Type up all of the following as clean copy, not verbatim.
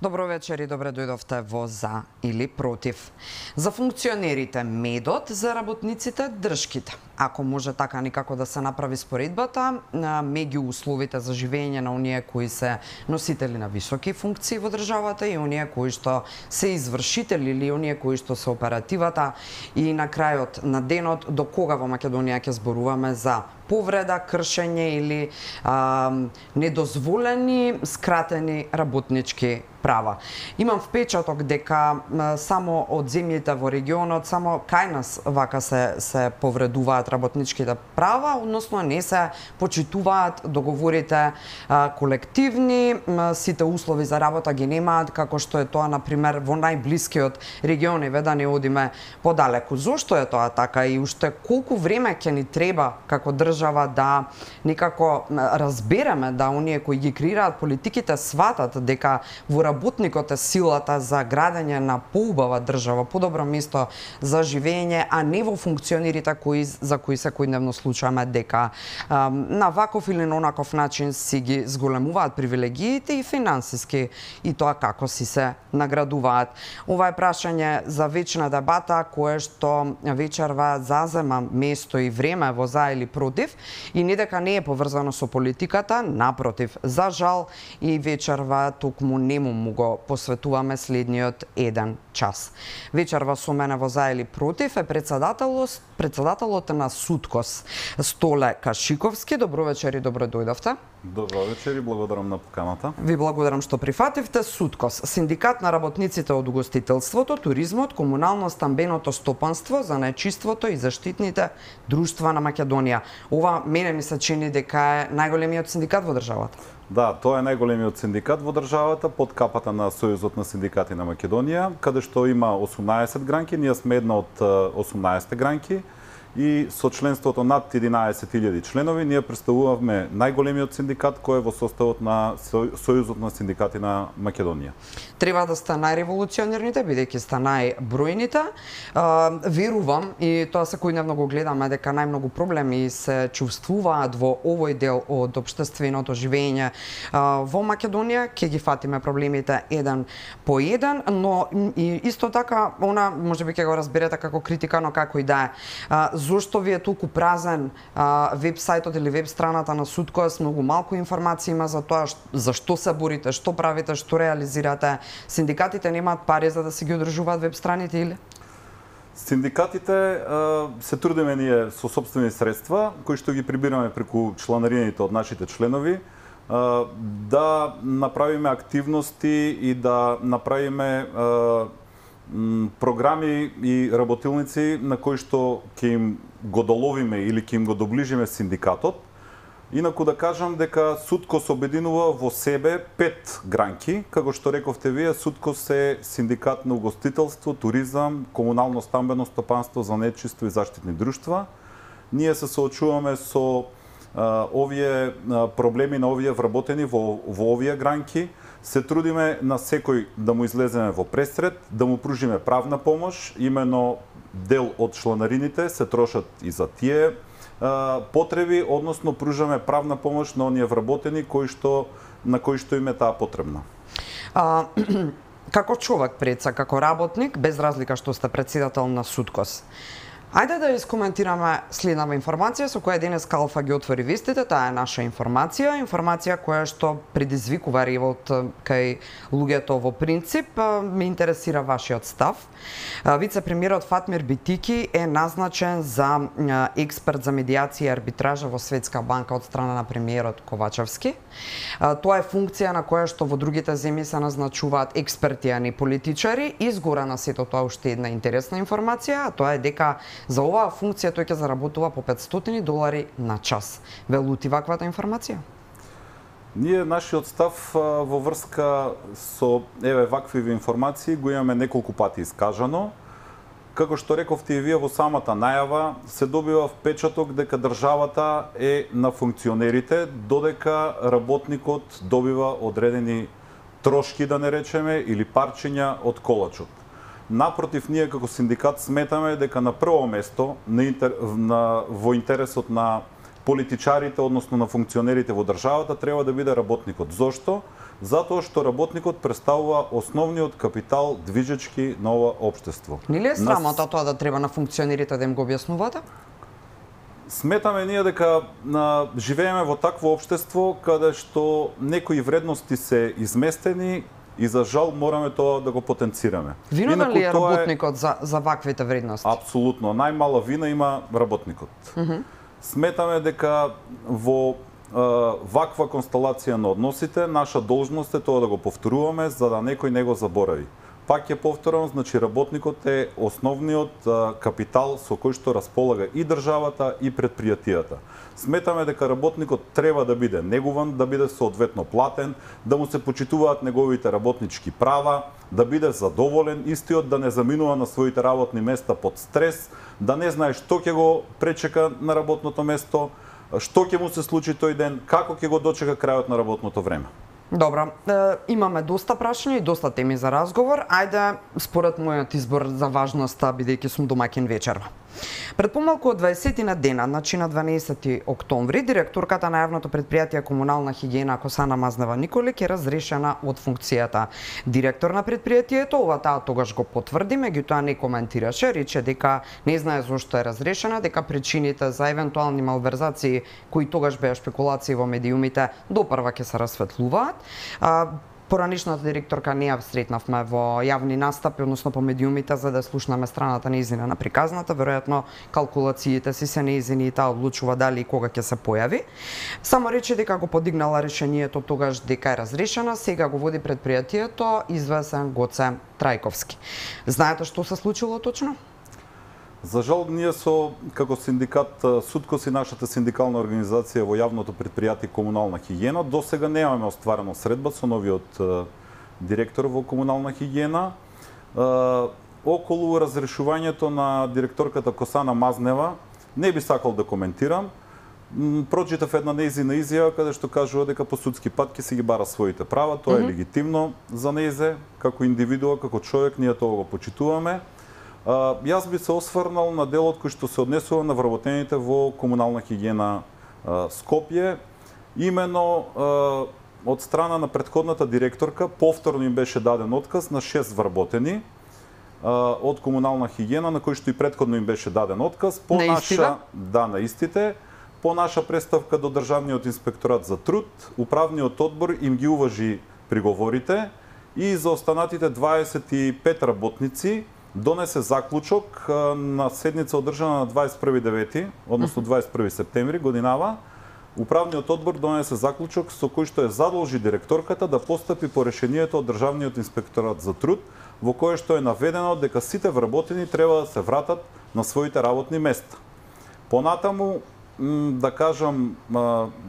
Добро вечер и добре дојдовте во За или Против. За функционерите медот, за работниците држките. Ако може така никако да се направи споредбата меѓу условите за живење на оние кои се носители на високи функции во државата и оние кои што се извршители или оние кои што се оперативата, и на крајот на денот до кога во Македонија ќе зборуваме за повреда, кршење или недозволени скратени работнички права. Имам впечаток дека само од земјите во регионот, само кај нас вака се повредуваат работничките права, односно не се почитуваат договорите колективни, сите услови за работа ги немаат, како што е тоа, например, во најблискиот регион, еве да не одиме подалеку. Зошто е тоа така и уште колку време ќе ни треба како држава да некако разбереме, да оние кои ги креираат политиките сватат дека во работникот е силата за градење на поубава држава, подобро место за живење, а не во функционерите за кои секојдневно слушаме дека на ваков или на онаков начин си ги зголемуваат привилегиите и финансиски и тоа како си се наградуваат. Ова е прашање за вечна дебата кое што вечерва зазема место и време во За или Против, и не дека не е поврзано со политиката, напротив, за жал и вечерва токму нему му го посветуваме следниот еден час. Вечерва со мене во За или Против е председателот на СУДКОС Столе Кашиковски. Добро вечер и добро дојдовте. Добро вечер и благодарам на поканата. Ви благодарам што прифативте. СУДКОС, Синдикат на работниците од угостителството, туризмот, комунално-стамбеното стопанство, занаетчиството и заштитните друштва на Македонија. Ова мене ми се чини дека е најголемиот синдикат во државата. Да, тоа е најголемиот синдикат во државата под капата на Сојузот на синдикати на Македонија, каде што има 18 гранки, ние сме една од 18 гранки и со членството над 11.000 членови ние представуваме најголемиот синдикат кој е во составот на Сојузот на синдикати на Македонија. Треба да сте најреволуционерните, бидејќи сте најбројните. Верувам, и тоа секојдневно го гледаме, дека најмногу проблеми се чувствуваат во овој дел од општественото живење во Македонија. Ќе ги фатиме проблемите еден по еден, но и исто така, она можеби ќе го разберете како критика, но како и да е. Зошто ви е толку празен веб-сајтот или веб-страната на СУДКОС? Многу малку информации има за тоа, за што се борите, што правите, што реализирате. Синдикатите немаат пари за да си ги одржуваат веб-страните или? Синдикатите се трудиме ние со сопствени средства, кои што ги прибираме преку чланарините од нашите членови, да направиме активности и да направиме програми и работилници на кои што ќе им го доловиме или ќе им го доближиме синдикатот. Инаку да кажам дека СУДКОС обединува во себе 5 гранки, како што рековте вие, СУДКОС е синдикат на угостителство, туризам, комунално-стамбено стопанство, занаетчиство и заштитни друштва. Ние се соочуваме со овие проблеми на овие вработени во овие гранки. Се трудиме на секој да му излеземе во пресред, да му пружиме правна помош, имено дел од чланарините се трошат и за тие потреби, односно пружаме правна помош на оние вработени на кои што им е таа потребна. Како човек преца, како работник, без разлика што сте председател на СУДКОС, ајде да искоментираме следнава информација со која денес Калфа ги отвори вестите. Таа е наша информација која што предизвикува револт кај луѓето во принцип. Ме интересира вашиот став. Вице-премиерот Фатмир Битики е назначен за експерт за медиација и арбитража во Светска банка од страна на премиерот Ковачевски. Тоа е функција на која што во другите земји се назначуваат експерти, а не политичари. Изгора на сето тоа уште една интересна информација, а тоа е дека за оваа функција тој ќе заработува по $500 на час. Ве лути ваквата информација? Ние нашиот став во врска со вакви информации го имаме неколку пати искажано. Како што рековте и вие во самата најава, се добива впечаток дека државата е на функционерите, додека работникот добива одредени трошки, да не речеме, или парчиња од колачот. Напротив, ние како синдикат сметаме дека на прво место во интересот на политичарите, односно на функционерите во државата, треба да биде работникот. Зошто? затоа што работникот представува основниот капитал движечки на ова општество. Не ли е срамота тоа да треба на функционерите да им го објаснувате? Сметаме ние дека живееме во такво општество каде што некои вредности се изместени и за жал мораме тоа да го потенцираме. Виновен ли е работникот за ваквите вредности? Апсолутно. Најмала вина има работникот. Сметаме дека во ваква констелација на односите, наша должност е тоа да го повторуваме за да некој не го заборави. Пак ќе повторам, значи работникот е основниот капитал со кој што располага и државата и предпријатијата. Сметаме дека работникот треба да биде негуван, да биде соодветно платен, да му се почитуваат неговите работнички права, да биде задоволен, истиот да не заминува на своите работни места под стрес, да не знае што ќе го пречека на работното место, што ќе му се случи тој ден, како ќе го дочека крајот на работното време. Добро, имаме доста прашања и доста теми за разговор. Ајде, според мојот избор за важноста, бидејќи сум домаќин вечерва. Пред помалку од 20 на дена, значи на 12 октомври, директорката на јавното предпријатие Комунална хигиена Косана Мазнева Николик е разрешена од функцијата. Директор на предпријатието, ова таа тогаш го потврди, меѓутоа не коментираше, рече дека не знае зошто е разрешена, дека причините за евентуални малверзации кои тогаш беа спекулации во медиумите допрва ќе се расветлуваат. Поранишната директорка не ја сретнавме во јавни настапи, односно по медиумите, за да слушнаме страната неизина на приказната. Веројатно калкулациите си се неизини и таа одлучува дали и кога ќе се појави. Само рече дека го подигнала решението тогаш дека е разрешена, сега го води предпријатието извесен Гоце Трајковски. Знаете што се случило точно? За жал, ние како синдикат Суткос и нашата синдикална организација во јавното предпријатие Комунална хигиена досега немаме остварено средба со новиот директор во Комунална хигиена. Околу разрешувањето на директорката Косана Мазнева не би сакал да коментирам. Прочитав една нејзина изјава каде што кажува дека по судски пат ќе си ги бара своите права, тоа е легитимно за нејзе, како индивидуа, како човек, ние тоа го почитуваме. Јас би се осврнал на делот кој што се однесува на вработените во Комунална хигиена Скопје. Имено од страна на претходната директорка повторно им беше даден отказ на 6 вработени од Комунална хигиена, на кои што и претходно им беше даден отказ. По на истите. По наша представка до Државниот инспекторат за труд, управниот одбор им ги уважи приговорите и за останатите 25 работници донесе заклучок на седница одржана на 21.9, односно 21 септември годинава. Управниот одбор донесе заклучок со кој што е задолжи директорката да постапи по решението од Државниот инспекторат за труд, во кое што е наведено дека сите вработени треба да се вратат на своите работни места. Понатаму, да кажам,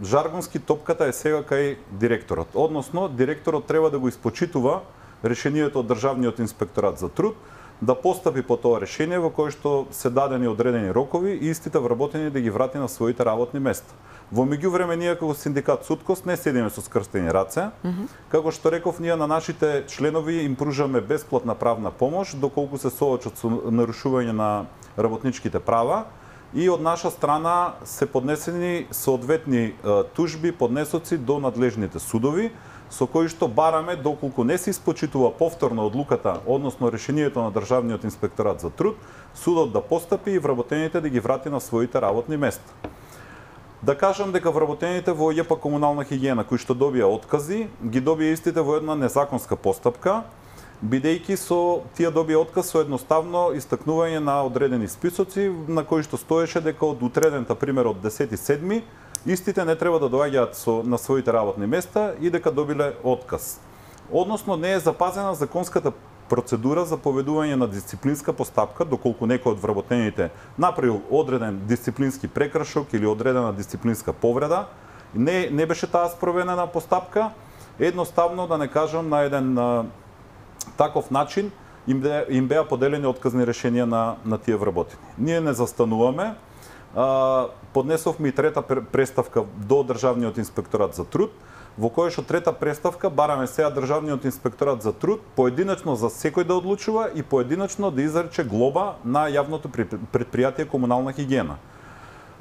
жаргонски топката е сега кај директорот. Односно, директорот треба да го испочитува решението од Државниот инспекторат за труд, да постапи по тоа решение во кое што се дадени одредени рокови и истите вработени да ги врати на своите работни места. Во меѓувреме ние како синдикат Суткос не седиме со скрстени раце. Како што реков, ние на нашите членови им пружаме бесплатна правна помош доколку се соочат со нарушување на работничките права и од наша страна се поднесени соодветни тужби, поднесоци до надлежните судови, со кои што бараме доколку не се испочитува повторно одлуката, односно решението на Државниот инспекторат за труд, судот да постапи и вработените да ги врати на своите работни места. Да кажам дека вработените во ЈП Комунална хигиена кои што добија откази, ги добија истите во една незаконска постапка, бидејќи со тие добија отказ со едноставно истакнување на одредени списоци на кои што стоеше дека од утредента пример од 10.7 истите не треба да доаѓаат на своите работни места и дека добиле отказ. Односно не е запазена законската процедура за поведување на дисциплинска постапка доколку некој од вработените направил одреден дисциплински прекршок или одредена дисциплинска повреда. Не беше таа спроведена постапка, едноставно да не кажам на еден таков начин им беа поделени отказни решенија на тие вработени. Ние не застануваме. Поднесовме и трета преставка до Државниот инспекторат за труд, во која што трета преставка бараме сега Државниот инспекторат за труд поединечно за секој да одлучува и поединечно да изрече глоба на јавното предпријатие Комунална хигиена.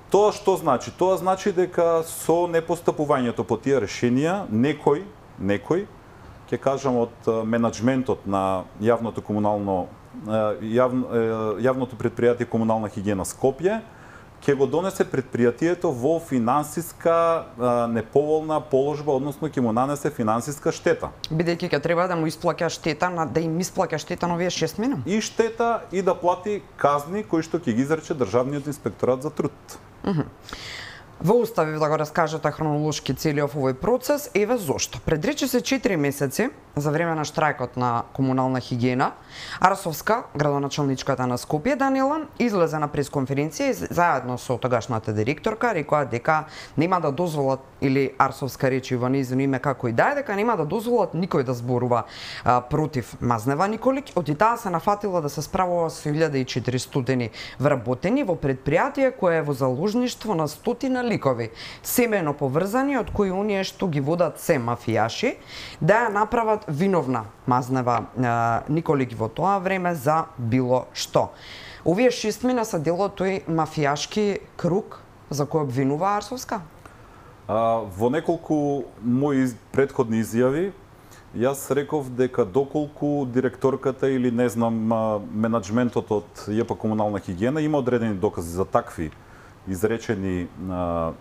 Тоа што значи? Тоа значи дека со непостапувањето по тие решенија некој ќе кажам од менаџментот на јавното предпријатие Комунална хигиена Скопје, ќе го донесе предпријатието во финансиска неповолна положба, односно ќе му нанесе финансиска штета. Бидејќи ќе треба да му исплаќа штета, да им исплаќа штета на овие 6 мина. И штета и да плати казни кои што ќе ги изрече Државниот инспекторат за труд. Во устави да го раскажете хронолошки целиот овој процес, еве зошто. Пред речиси 4 месеци, за време на штрајкот на Комунална хигиена, Арсовска, градоначалничката на Скопје, Данила, излезе на пресконференција и заедно со тогашната директорка рекоа дека нема да дозволат, или Арсовска речи во нејзино име како и да е, дека нема да дозволат никој да зборува против Мазнева Николиќ, оти таа се нафатила да се справува со 1400 вработени во предпријатие кое е во заложништво на стотина ликови, семено поврзани, од кои оние што ги водат се мафијаши, да ја направат виновна Мазнева Николиќ во тоа време за било што. Овие 6 мина се дел од тој мафијашки круг за кој обвинува Арсовска? Во неколку мои предходни изјави, јас реков дека доколку директорката или не знам менаџментот од ЈП Комунална хигиена има одредени докази за такви изречени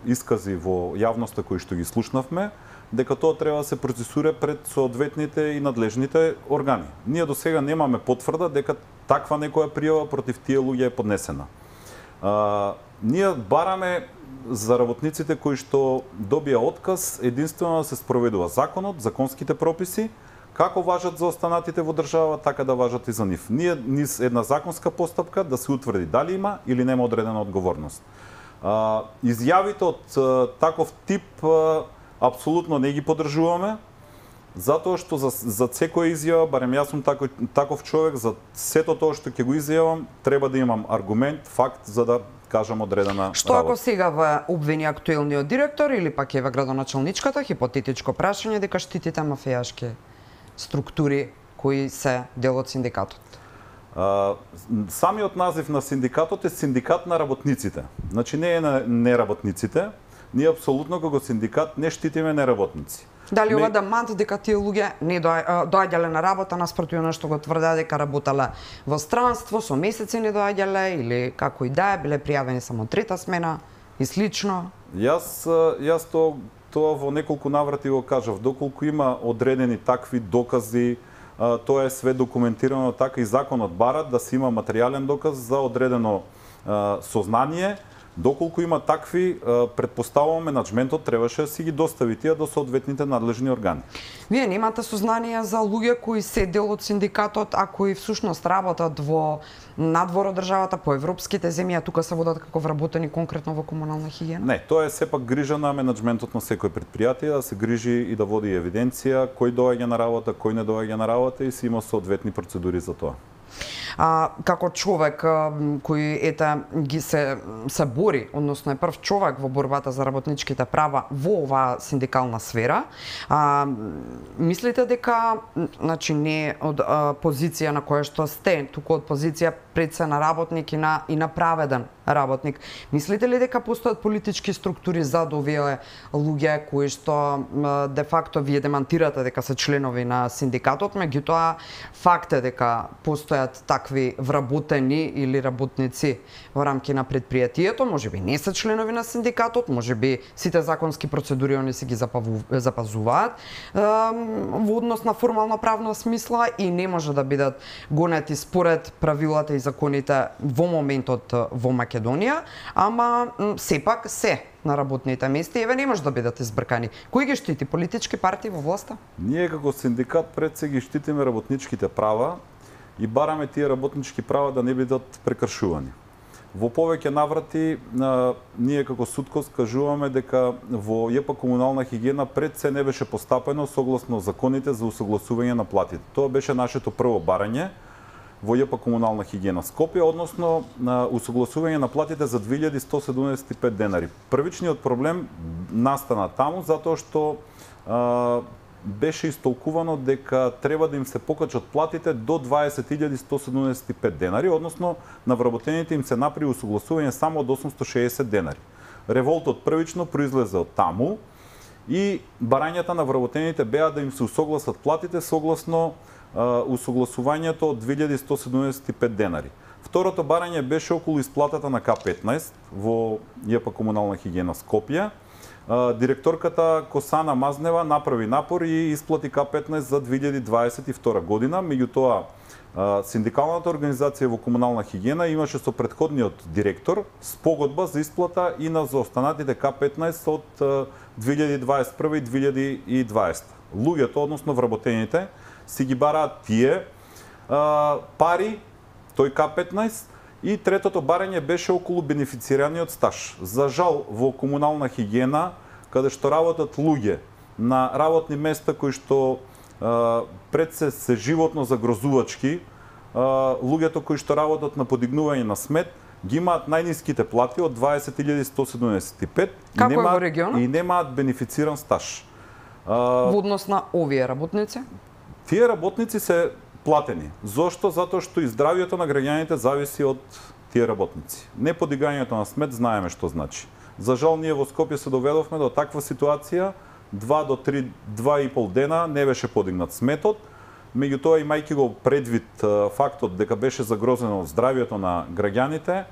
искази во јавноста кои што ги слушнавме, дека тоа треба да се процесуира пред соодветните и надлежните органи. Ние до сега немаме потврда дека таква некоја пријава против тие луѓе е поднесена. Ние бараме за работниците кои што добија отказ единствено да се спроведува законот, законските прописи, како важат за останатите во држава, така да важат и за нив. Ние низ една законска постапка да се утврди дали има или нема одредена одговорност. Изјавите од таков тип апсолутно не ги поддржуваме, затоа што за секоја изјава, барем јас сум таков човек, за сето тоа што ќе го изјавам, треба да имам аргумент, факт, за да кажам одредена Што работа. ако сега ве обвини актуелниот директор или пак еве градоначалничката, хипотетичко прашање, дека штитите мафијашки структури кои се дел од синдикатот? Самиот назив на синдикатот е синдикат на работниците. Значи не е на неработниците. Ние апсолутно како синдикат не штитиме неработници. Дали ова да мат дека тие луѓе не доаѓале на работа наспротив на што го тврдеа дека работеле во странство, со месеци не доаѓале или како и да е, биле пријавени само трета смена и слично? Јас тоа во неколку наврати го кажав. Доколку има одредени такви докази, тоа е све документирано, така и законот бара да се има материјален доказ за одредено сознание. Доколку има такви, предпоставувам менаџментот требаше да си ги достави тие до соодветните надлежни органи. Вие немате сознание за луѓе кои се дел од синдикатот, а кои всушност работат во надвор од државата, по европските земји, а тука се водат како вработени конкретно во Комунална хигиена? Не, тоа е сепак грижа на менаџментот на секој предпријатие, да се грижи и да води евиденција кој доаѓа на работа, кој не доаѓа на работа и се има соодветни процедури за тоа. Како човек кој ги се бори, односно е прв човек во борбата за работничките права во оваа синдикална сфера, мислите дека значи не од позиција на која што сте, туку од позиција пред се на работник и на праведен работник, мислите ли дека постојат политички структури зад овие луѓе кои што де факто вие демантирате дека се членови на синдикатот, меѓутоа факт е дека постојат такви вработени или работници во рамки на предпријатието, можеби не се членови на синдикатот, можеби сите законски процедури они се ги запазуваат во однос на формално правна смисла и не може да бидат гонети според правилата и законите во моментот во Македонија, ама сепак се на работните места и еве не може да бидат избркани. Кој ги штити, политички партии во власта? Ние како синдикат пред се ги штитиме работничките права и бараме тие работнички права да не бидат прекршувани. Во повеќе наврати ние како Суткос кажуваме дека во ЈП Комунална хигиена пред се не беше постапено согласно законите за усогласување на платите. Тоа беше нашето прво барање во ЈП Комунална хигиена Скопје, односно на усогласување на платите за 2175 денари. Првичниот проблем настана таму затоа што беше истолкувано дека треба да им се покачат платите до 20.175 денари, односно на вработените им се направи усогласување само од 860 денари. Револтот првично произлезе од таму и барањата на вработените беа да им се усогласат платите согласно усогласувањето од 2175 денари. Второто барање беше околу исплатата на К15 во ЈП Комунална хигиена Скопје. Директорката Косана Мазнева направи напор и исплати К15 за 2022 година. Меѓутоа, синдикалната организација во комунална хигиена имаше со претходниот директор спогодба за исплата и на заостанатите К15 од 2021 и 2020. Луѓето, односно вработените, си ги бараат тие пари, тој К15, и третото барање беше околу бенефицираниот стаж. За жал, во комунална хигиена, каде што работат луѓе на работни места кои што пред се животно загрозувачки, луѓето кои што работат на подигнување на смет, ги имаат најниските плати од 20.175 и немаат бенефициран стаж. Во однос на овие работници? Тие работници се платени. Зошто? Затоа што и здравието на граѓаните зависи од тие работници. Неподигањето на смет знаеме што значи. За жал, ние во Скопје се доведовме до таква ситуација, 2 до 3, 2,5 дена не беше подигнат сметот, меѓутоа имајќи го предвид фактот дека беше загрозено здравието на граѓаните,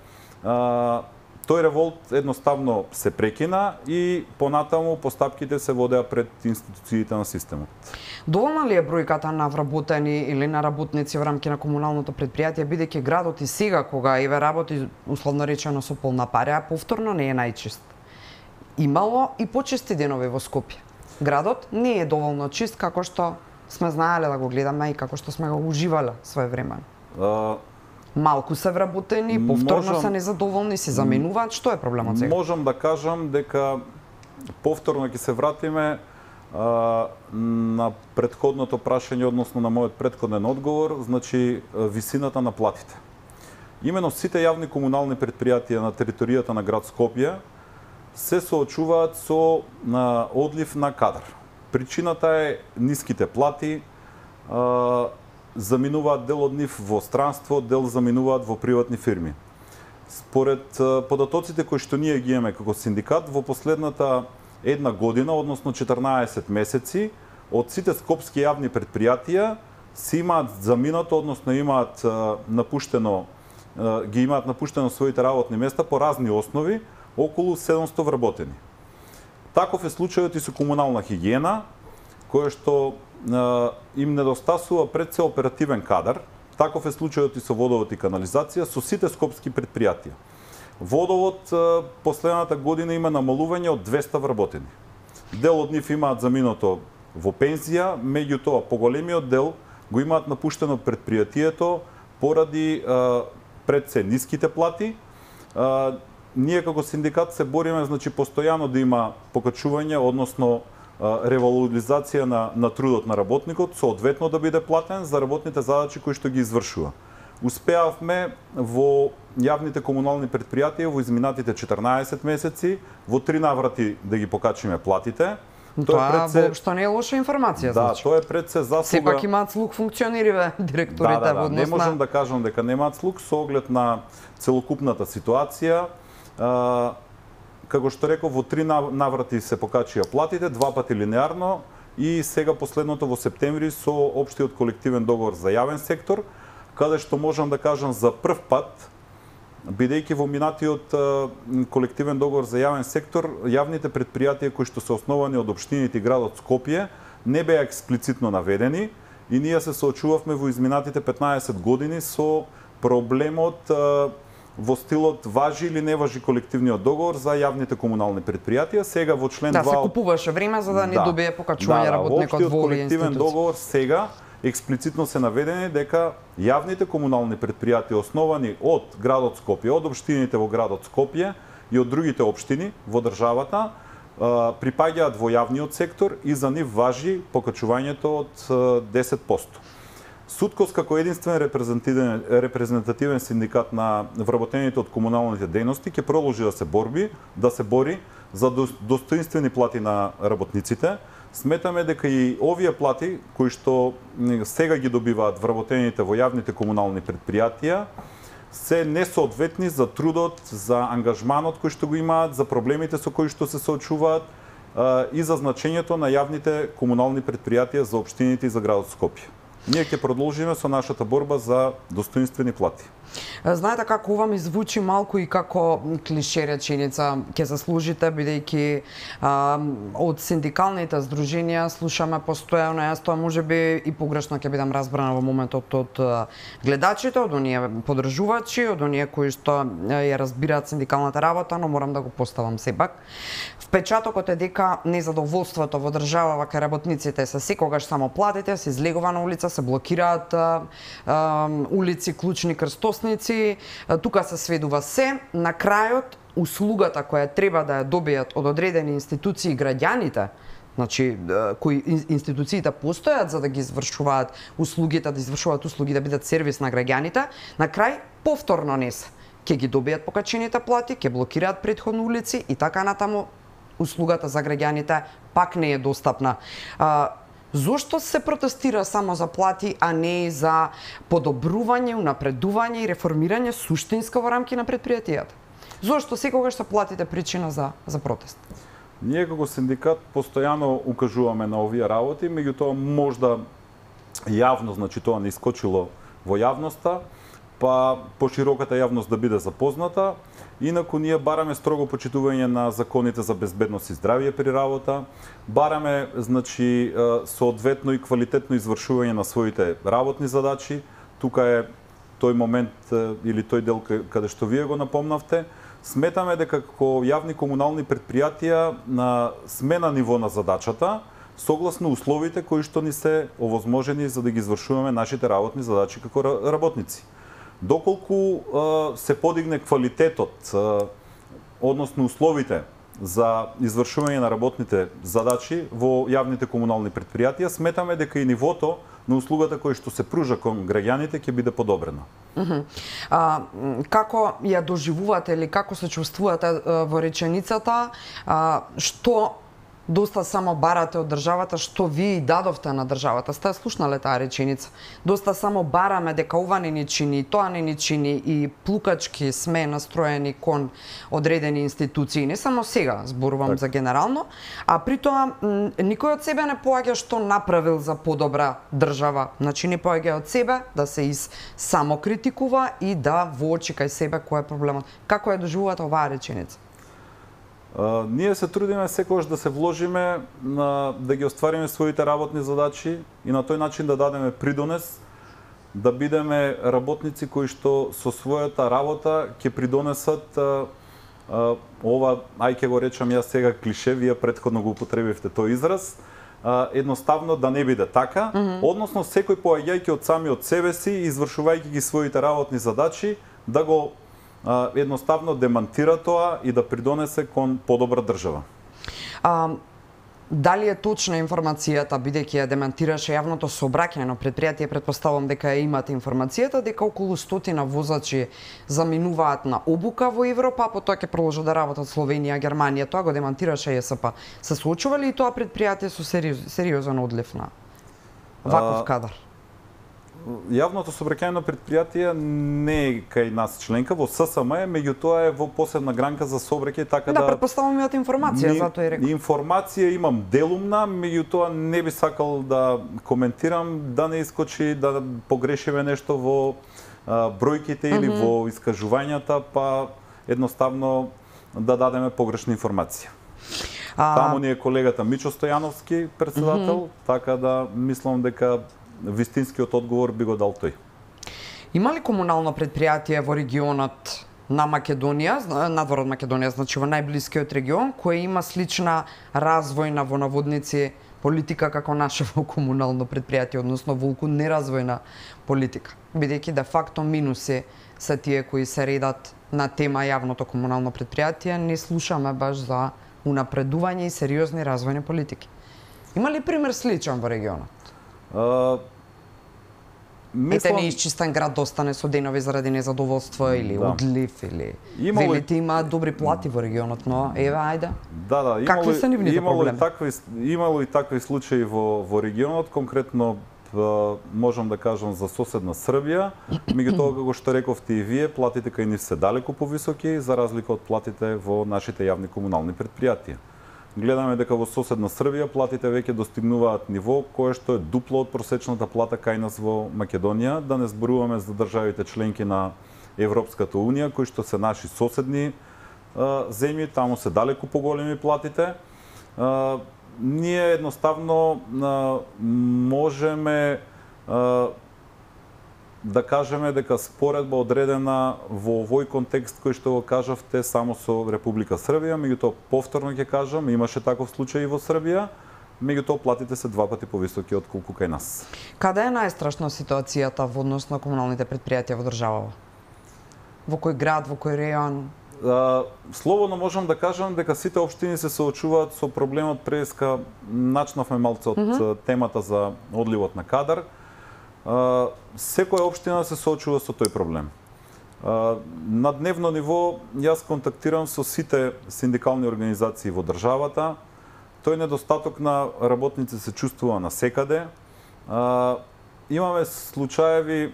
тој револт едноставно се прекина и понатаму постапките се водеа пред институциите на системот. Доволна ли е бројката на вработени или на работници во рамки на комуналното предпријатие, бидејќи градот и сега, кога еве работи условно речено со полна пара, повторно не е најчист? Имало и почисти денови во Скопје. Градот не е доволно чист како што сме знаеле да го гледаме и како што сме го уживале своевремено. Малку се вработени, повторно се незадоволни, се заменуваат. Што е проблемот сега? Можам да кажам дека повторно ќе се вратиме на претходното прашање, односно на мојот претходен одговор, значи висината на платите. Имено сите јавни комунални предпријатија на територијата на град Скопје се соочуваат со одлив на кадар. Причината е ниските плати, заминуваат дел од нив во странство, дел заминуваат во приватни фирми. Според податоците кои што ние ги имаме како синдикат, во последната една година, односно 14 месеци, од сите скопски јавни предпријатија си имаат заминато, односно имаат напуштено своите работни места по разни основи, околу 700 вработени. Таков е случајот и со комунална хигиена, која што им недостасува пред се оперативен кадар. Таков е случајот и со водовод и канализација, со сите скопски предпријатија. Водовод последната година има намалување од 200 вработени. Дел од нив имаат заминато во пензија, меѓутоа поголемиот дел го имаат напуштено предпријатието поради пред се ниските плати. Ние како синдикат се бориме, значи, постојано да има покачување, односно ревалоризација на трудот на работникот, соодветно да биде платен за работните задачи кои што ги извршува. Успеавме во јавните комунални предпријатија во изминатите 14 месеци во 3 наврати да ги покачиме платите. Тоа воопшто не е лоша информација, да, значи. Тоа е пред се заслуга. Сепак имаат слух функционериве директорите во однос на... Не можам да кажам дека немаат слух со оглед на целокупната ситуација. Како што реков, во 3 наврати се покачија платите, 2 пати линеарно и сега последното во септември со општиот колективен договор за јавен сектор, каде што можам да кажам за прв пат, бидејќи во минатиот колективен договор за јавен сектор, јавните предпријатија кои што се основани од општините и градот Скопје не беа експлицитно наведени и ние се соочувавме во изминатите 15 години со проблемот во стилот важи или не важи колективниот договор за јавните комунални предпријатија. Сега во член 2... Да, се купуваше време за да не добие покачување работникот во овие институции. Колективен договор сега експлицитно се наведени дека јавните комунални предпријатија основани од градот Скопје, од општините во градот Скопје и од другите општини во државата, припаѓаат во јавниот сектор и за нив важи покачувањето од 10%. Суткос како единствен репрезентативен синдикат на вработените од комуналните дејности ќе продолжи да се бори за достоинствени плати на работниците. Сметаме дека и овие плати кои што сега ги добиваат вработените во јавните комунални предпријатија се несоодветни за трудот, за ангажманот кој што го имаат, за проблемите со кои што се соочуваат и за значењето на јавните комунални предпријатија за општините и за градот Скопје. Ние ќе продолжиме со нашата борба за достоинствени плати. Знаете како ова ми звучи малку и како клише реченица, ќе заслужите бидејќи од синдикалните здруженија слушаме постојано, јас тоа можеби и погрешно ќе бидам разбрана во моментот од гледачите, од оние поддржувачи, од оние кои што ја разбираат синдикалната работа, но морам да го поставам сепак. Впечатокот е дека незадоволството во држава кај работниците се секогаш само платите, се излегува на улица, се блокираат улици, клучни крстосници, тука се сведува се. На крајот, услугата која треба да ја добијат од одредени институции и граѓаните, значи кои институциите постојат за да ги извршуваат услугите, да извршуваат услуги, да бидат сервис на граѓаните, на крај повторно не се. Ќе ги добијат покачените плати, ќе блокираат претходни улици и така натаму услугата за граѓаните пак не е достапна. Зошто се протестира само за плати, а не и за подобрување, унапредување и реформирање суштинско во рамки на предпријатијата? Зошто секогаш се платите причина за протест? Ние како синдикат постојано укажуваме на овие работи, меѓутоа можда јавно, значи тоа не искочило во јавноста, па пошироката јавност да биде запозната. Инаку ние бараме строго почитување на законите за безбедност и здравје при работа, бараме значи соодветно и квалитетно извршување на своите работни задачи. Тука е тој момент или тој дел каде што вие го напомнавте. Сметаме дека како јавни комунални предпријатија сме на ниво на задачата, согласно условите кои што ни се овозможени за да ги извршуваме нашите работни задачи како работници. Доколку се подигне квалитетот, односно условите за извршување на работните задачи во јавните комунални предпријатија, сметаме дека и нивото на услугата која што се пружа кон граѓаните ќе биде подобрена. Како ја доживувате или како се чувствувате во реченицата, што доста само барате од државата, што ви дадовте на државата? Сте слушнале таа реченица? Доста само бараме дека ова не ни чини, тоа не ни чини и плукачки сме настроени кон одредени институции. Не само сега, зборувам за генерално, а при тоа никој од себе не поаѓа што направил за подобра држава. Значи не поаѓа од себе да се самокритикува и да воочи кај себе кој е проблемот. Како ја доживувате оваа реченица? Ние се трудиме секогаш да се вложиме да ги оствариме своите работни задачи и на тој начин да дадеме придонес, да бидеме работници кои што со својата работа ќе придонесат ова, ќе го речам јас сега клише, вие претходно го употребивте тој израз, едноставно да не биде така, односно секој поаѓајќи од самиот себе си, извршувајќи ги своите работни задачи, да го едноставно демантира тоа и да придонесе кон подобра држава. Дали е точна информацијата, бидејќи ја демантираше јавното сообраќајно предпријатие, претпоставам дека ја имате информацијата, дека околу 100 возачи заминуваат на обука во Европа, а потоа ќе продолжат да работат Словенија, Германија, тоа го демантираше ЕСП. Се случува ли и тоа предпријатие со сериозен одлив на ваков кадар? Јавното сообраќајно предпријатие не е кај нас членка, во ССМ е, меѓутоа е во посебна гранка за сообраќај, така да претпоставам имате информација, затоа и реков. Информација имам делумна, меѓутоа не би сакал да коментирам, да не искочи да погрешиме нешто во бројките или во искажувањата, па едноставно да дадеме погрешна информација. Таму ни е колегата Мичо Стојановски, председател, така да мислам дека вистинскиот одговор би го дал тој. Има ли комунално предпријатие во регионот на Македонија, надвор од Македонија, значи во најблискиот регион, кој има слична развојна во наводници политика како нашево комунално предпријатие, односно волку неразвојна политика, бидејќи де факто минуси се тие кои се редат на тема јавното комунално предпријатие, не слушаме баш за унапредување и сериозни развојни политики. Има ли пример сличен во регионот? Ете неисчистен град да остане со денови заради незадоволство или одлив или велите имаат добри плати во регионот, но еве ајде. Да, какви се нивните проблеми? Имало и такви случаи во регионот, конкретно можам да кажам за соседна Србија, меѓутоа како што рековте и вие, платите кај нив се далеку повисоки за разлика од платите во нашите јавни комунални предпријатија. гледаме дека во соседна Србија платите веќе достигнуваат ниво кое што е дупло од просечната плата кај нас во Македонија, да не зборуваме за државите членки на Европската унија, кои што се наши соседни земји, таму се далеку поголеми платите. Ние едноставно можеме да кажеме дека споредба одредена во овој контекст кој што го кажавте само со Република Србија, меѓутоа повторно ќе кажам, имаше таков случај и во Србија, меѓутоа платите се 2 пати повисоки од колку кај нас. Каде е најстрашна ситуацијата во однос на комуналните предпријатија во државава? Во кој град, во кој реон? Слободно можам да кажам дека сите општини се соочуваат со проблемот, преска начнавме малце од темата за одливот на кадар. Секоја општина се соочува со тој проблем. На дневно ниво јас контактирам со сите синдикални организации во државата. Тој недостаток на работници се чувствува насекаде. Имаме случаеви,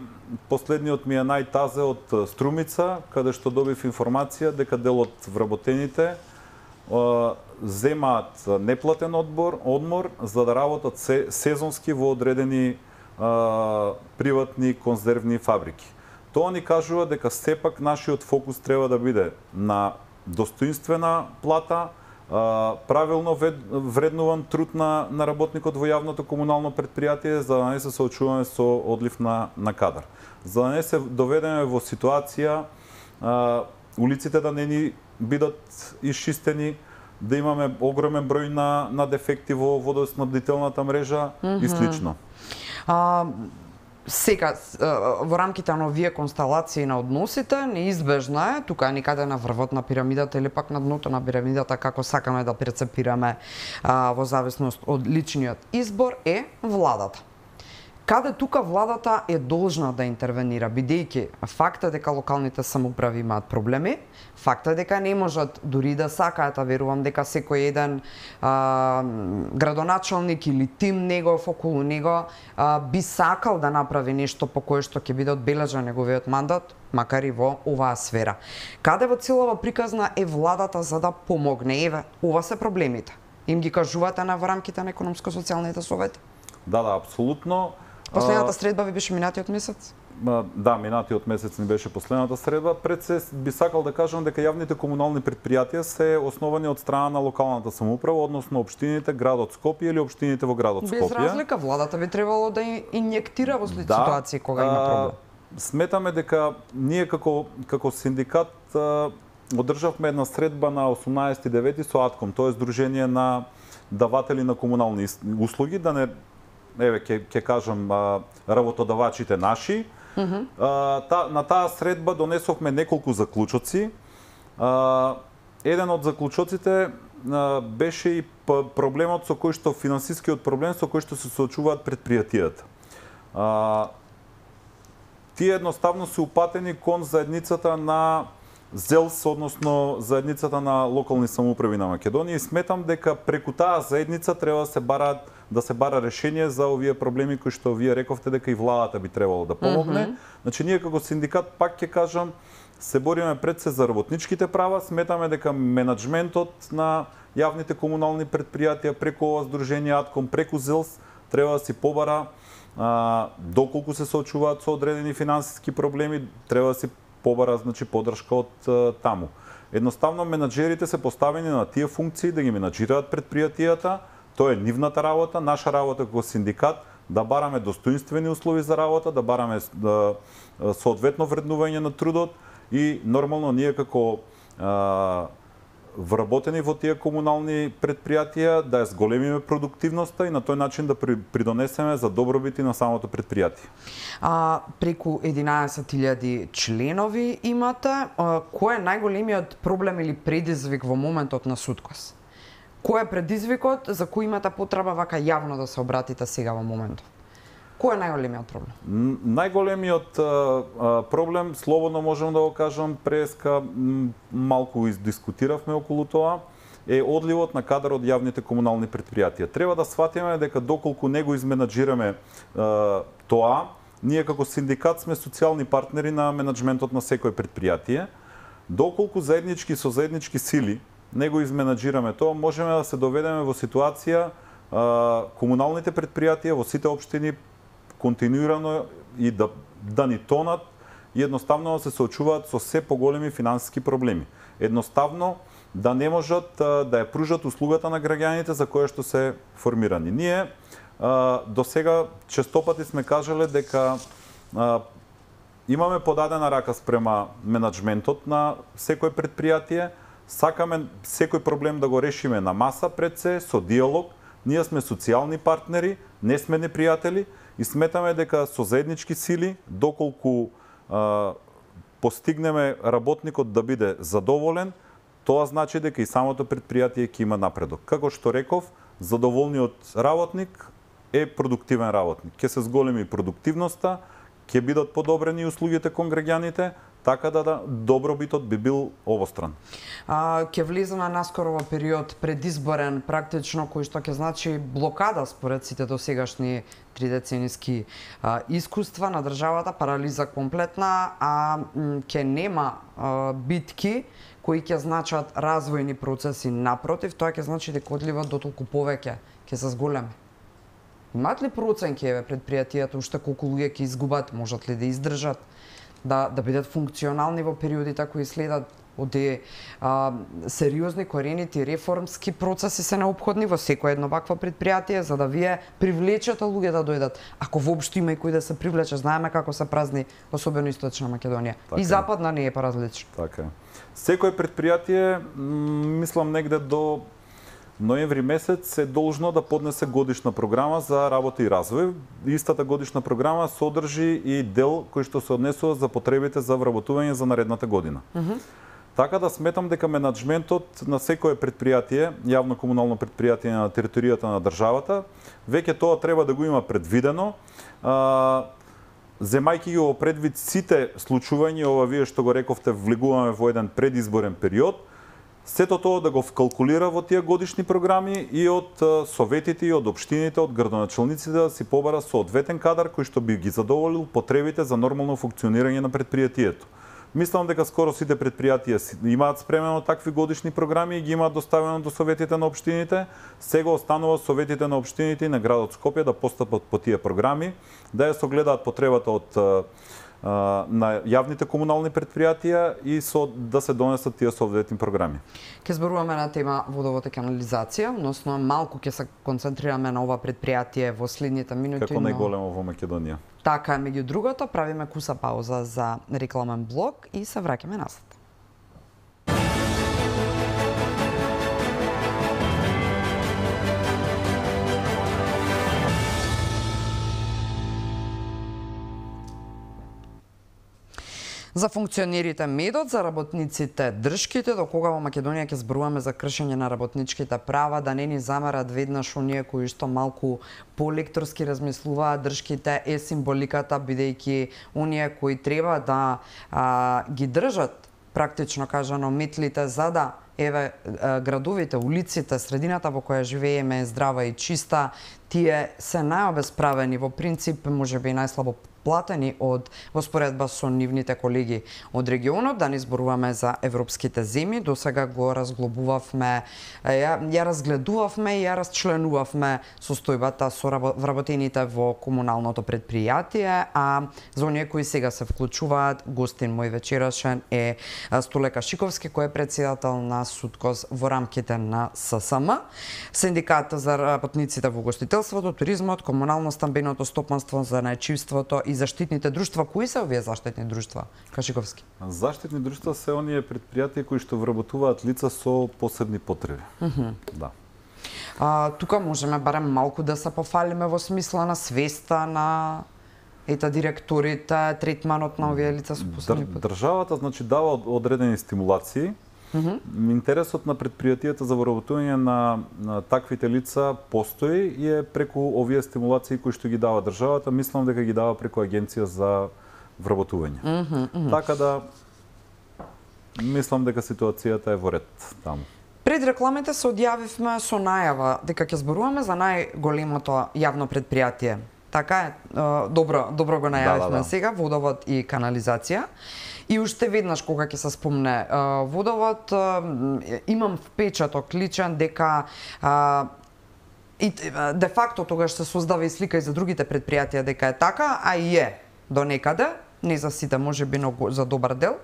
последниот ми е најтазе од Струмица, каде што добив информација дека дел од вработените земаат неплатен одмор за да работат сезонски во одредени приватни конзервни фабрики. Тоа ни кажува дека сепак нашиот фокус треба да биде на достоинствена плата, правилно вреднуван труд на работникот во јавното комунално предпријатие, за да не се соочуваме со одлив на кадар. За да не се доведеме во ситуација улиците да не ни бидат исчистени, да имаме огромен број на дефекти во водоснабдителната мрежа и слично. Сега, во рамките на овие констелации на односите, неизбежна е, тука е никаде на врвот на пирамидата или пак на дното на пирамидата, како сакаме да прецепираме во зависност од личниот избор, е владата. Каде тука владата е должна да интервенира, бидејќи факт е дека локалните самоуправи имаат проблеми, факт е дека не можат дури да сакаат, верувам дека секој еден градоначалник или тим негов околу него би сакал да направи нешто по кое што ќе биде одбележан неговиот мандат, макар и во оваа сфера. Каде во целава приказна е владата за да помогне? Еве, ова се проблемите. Им ги кажувате во рамките на економско-социјалните совети? Да, апсолутно. Последната средба ви беше минатиот месец? Да, минатиот месец ни беше последната средба. Пред се би сакал да кажам дека јавните комунални предпријатија се основани од страна на локалната самоуправа, односно општините, градот Скопје или општините во градот Скопје. Без разлика, владата би требало да инјектира во ситуација кога има проблем. Сметаме дека ние како синдикат одржавме една средба на 18.9 со АТКОМ, тоа е Сдружение на даватели на комунални услуги, да не ќе кажам работодавачите наши. На таа средба донесовме неколку заклучоци. Еден од заклучоците беше и проблемот со кој што финансискиот проблем со кој што се соочуваат предпријатијата. Тие едноставно се упатени кон заедницата на ЗЕЛС, односно заедницата на локални самоуправи на Македонија, и сметам дека преку таа заедница треба да се бара решение за овие проблеми кои што вие рековте дека и владата би требало да помогне. Значи ние како синдикат, пак ќе кажам, се бориме пред се за работничките права, сметаме дека менаџментот на јавните комунални предпријатија преку ова Сдружение АТКОМ, преку ЗЕЛС треба да си побара доколку се соочуваат со одредени финансиски проблеми, треба да си побара, значи, поддршка од таму. Едноставно менаџерите се поставени на тие функции да ги менаџираат предпријатијата. Тоа е нивната работа, наша работа како синдикат да бараме достоинствени услови за работа, да бараме соодветно вреднување на трудот и нормално ние како вработени во тие комунални предпријатија да ја зголемиме продуктивноста и на тој начин да придонесеме за добробити на самото предпријатие. Преку 11.000 членови имате, кој е најголемиот проблем или предизвик во моментот на суткос? Кој е предизвикот за кој имате потреба вака јавно да се обратите сега во моментот? Кој е најголемиот проблем? Најголемиот проблем, слободно можам да го кажам, преска малку издискутиравме околу тоа, е одливот на кадар од јавните комунални предпријатија. Треба да сватиме дека доколку не го изменаџираме тоа, ние како синдикат сме социјални партнери на менаџментот на секој предпријатие. Доколку со заеднички сили не го изменаџираме тоа, можеме да се доведеме во ситуација комуналните предпријатија во сите општини континуирано и да ни тонат и едноставно да се соочуваат со се поголеми финансиски проблеми. Едноставно да не можат да ја пружат услугата на граѓаните за која што се формирани. Ние до сега честопати сме кажале дека имаме подадена рака спрема менаџментот на секој предпријатие, сакаме секој проблем да го решиме на маса пред се, со диалог. Ние сме социјални партнери, не сме непријатели и сметаме дека со заеднички сили, доколку постигнеме работникот да биде задоволен, тоа значи дека и самото предпријатие ќе има напредок. Како што реков, задоволниот работник е продуктивен работник. Ќе се зголеми продуктивноста, ќе бидат подобрени услугите кон граѓаните, така да добробитот би бил обостран. Ќе влеземе наскоро во период предизборен, практично, кој што ќе значи блокада според сите досегашни тридецениски искуства на државата, парализа комплетна, а ќе нема битки кои ќе значат развојни процеси. Напротив, тоа ќе значи дека одливот дотолку повеќе ќе се зголеми. Имаат ли проценки предпријатијата уште колку луѓе ќе изгубат, можат ли да издржат, да бидат функционални во периодите кои следат? Оде сериозни коренити реформски процеси се неопходни во секое едно вакво предпријатие за да вие привлечете луѓе да дојдат. Ако воопшто има и кој да се привлече, знаеме како се празни, особено Источна Македонија. Така и Западна не е поразлично. Така е. Секој предпријатие, мислам негде до ноември месец е должно да поднесе годишна програма за работа и развој. Истата годишна програма содржи и дел кој што се однесува за потребите за вработување за наредната година. Така да сметам дека менаџментот на секое предпријатие, јавно комунално предпријатие на територијата на државата, веќе тоа треба да го има предвидено, земајќи го предвид сите случувања, ова вие што го рековте, влегуваме во еден предизборен период, сето тоа да го вкалкулира во тие годишни програми и од советите и од општините, од градоначалниците да си побара соодветен кадар кој што би ги задоволил потребите за нормално функционирање на предпријатието. Мислам дека скоро сите предпријатија имаат спремено такви годишни програми и ги имаат доставено до советите на општините. Сега останува советите на општините и на градот Скопје да постапат по тие програми, да ја согледаат потребата на јавните комунални предпријатија и да се донесат тие соодветни програми. Ке зборуваме на тема водовод и канализација, односно малку ќе се концентрираме на ова предпријатие во следните минути. Како најголемо во Македонија. Така, меѓу другото, правиме куса пауза за рекламен блок и се враќаме назад. За функционерите медот, за работниците држките, до кога во Македонија ќе зборуваме за кршење на работничките права, да не ни замарат веднаш оние кои што малку полекторски размислуваат, држките е символиката, бидејќи оние кои треба да ги држат, практично кажано, метлите за да градовите, улиците, средината во која живееме е здрава и чиста, тие се најобесправени, во принцип можеби најслабо платени во споредба со нивните колеги од регионот. Да не зборуваме за европските земји, досега го разглобувавме, ја разгледувавме и ја расчленувавме состојбата со вработените во комуналното предпријатие, а за оние кои сега се вклучуваат, гостин мој вечерашен е Столека Шиковски, кој е претседател на СУДКОС во рамките на ССМ, Синдикат за работниците во угостителството, туризмот, комунално-стамбеното стопанство, занајчивството и заштитните друштва. Кои се овие заштитни друштва, Кашиковски? Заштитни друштва се оние предпријатија кои што вработуваат лица со посебни потреби. Да. Тука можеме барем малку да се пофалиме во смисла на свеста на директорите, третманот на овие лица со посебни потреби. Државата значи дава одредени стимулации. Интересот на предпријатијата за вработување на таквите лица постои и е преку овие стимулации кои што ги дава државата, мислам дека ги дава преку Агенција за вработување. Така да мислам дека ситуацијата е во ред таму. Пред рекламите се одјавивме со најава дека ќе зборуваме за најголемото јавно предпријатие. Така е, добро го најавивме сега, водовод и канализација. И уште веднаш кога ќе се спомне водовод, имам впечаток личен дека и де факто тогаш се создава и слика и за другите предпријатија дека е така, а и е до некаде, не за сите, може би, но за добар дел.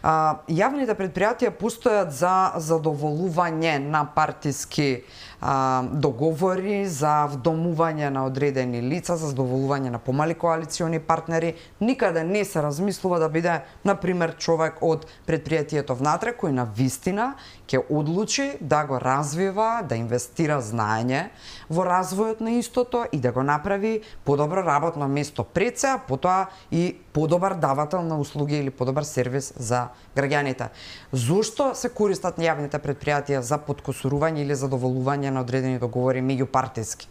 Јавните предпријатија постојат за задоволување на партиски договори, за вдомување на одредени лица, за задоволување на помали коалициони партнери. Никаде не се размислува да биде, например, човек од предпријатието внатре кој на вистина ќе одлучи да го развива, да инвестира знаење во развојот на истото и да го направи подобро работно место пред се, а потоа и подобар давател на услуги или подобар сервис за граѓаните. Зошто се користат јавните предпријатија за подкосурување или задоволување на одредени договори меѓупартиски?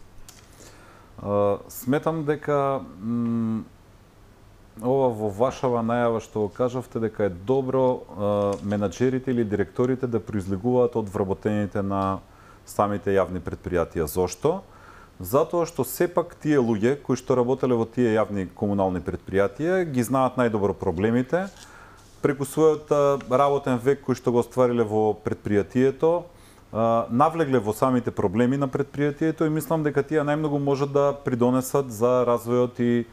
Сметам дека ова во вашава најава што го кажавте дека е добро менаџерите или директорите да произлегуваат од вработените на самите јавни предпријатија. Зошто? Затоа што сепак тие луѓе кои што работеле во тие јавни комунални предпријатија ги знаат најдобро проблемите, преку својот работен век кој што го оствариле во предпријатието, навлегле во самите проблеми на предпријатието и мислам дека тие најмногу можат да придонесат за развојот и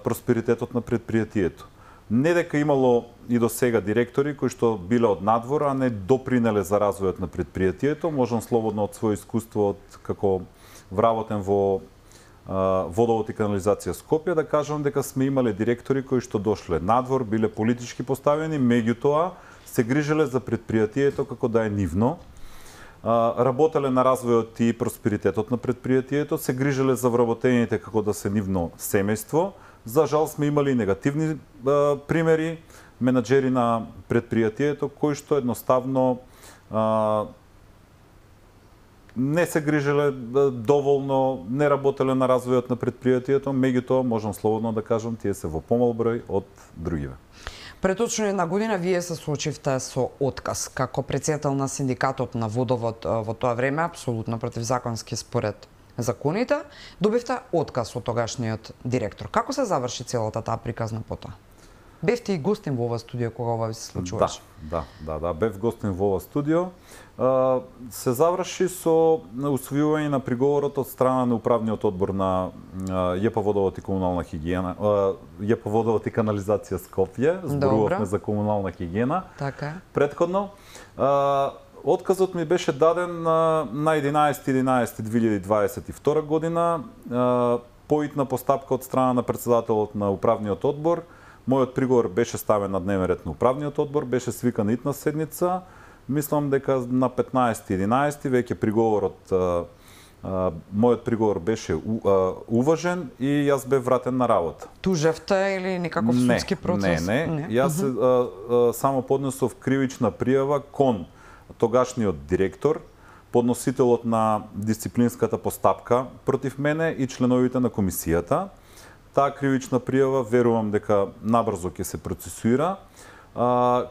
просперитетот на предпријатието. Не дека имало и до сега директори кои што биле од надвор, а не допринеле за развојот на предпријатието, можам слободно од своје искуство како вработен во водовод и канализација Скопје да кажам дека сме имале директори кои што дошле надвор, биле политички поставени, меѓутоа се грижеле за предпријатието како да е нивно, работеле на развојот и просперитетот на предпријатието, се грижеле за вработените како да се нивно семејство. За жал сме имали негативни примери, менаџери на предпријатието кои што едноставно не се грижеле доволно, не работеле на развојот на предпријатието, меѓутоа можам слободно да кажам тие се во помал број од другиве. Пред точно една година вие се соочивте со отказ како претседател на синдикатот на водовод во тоа време, апсолутно противзаконски според законите, добивте отказ од тогашниот директор. Како се заврши целата таа приказна потоа? Бевте и гостин во ова студио кога ова се случуваше? Да, бев гостин во ова студио. Се заврши со усвојување на приговорот од страна на управниот одбор на ЈП Водовод и комунална хигиена, ЈП Водовод и канализација Скопје, зборувавме за комунална хигиена. Така. Претходно отказот ми беше даден на 11.11.2022 година, поитна постапка од страна на председателот на управниот одбор. Мојот приговор беше ставен на дневен ред на управниот одбор, беше свикана итна седница. Мислам дека на 15.11 веќе приговорот, мојот приговор беше уважен и јас бев вратен на работа. Тужевте или некаков судски процес? Не. Јас само поднесов кривична пријава кон тогашниот директор, подносителот на дисциплинската постапка против мене и членовите на комисијата. Таа кривична пријава верувам дека набрзо ќе се процесуира.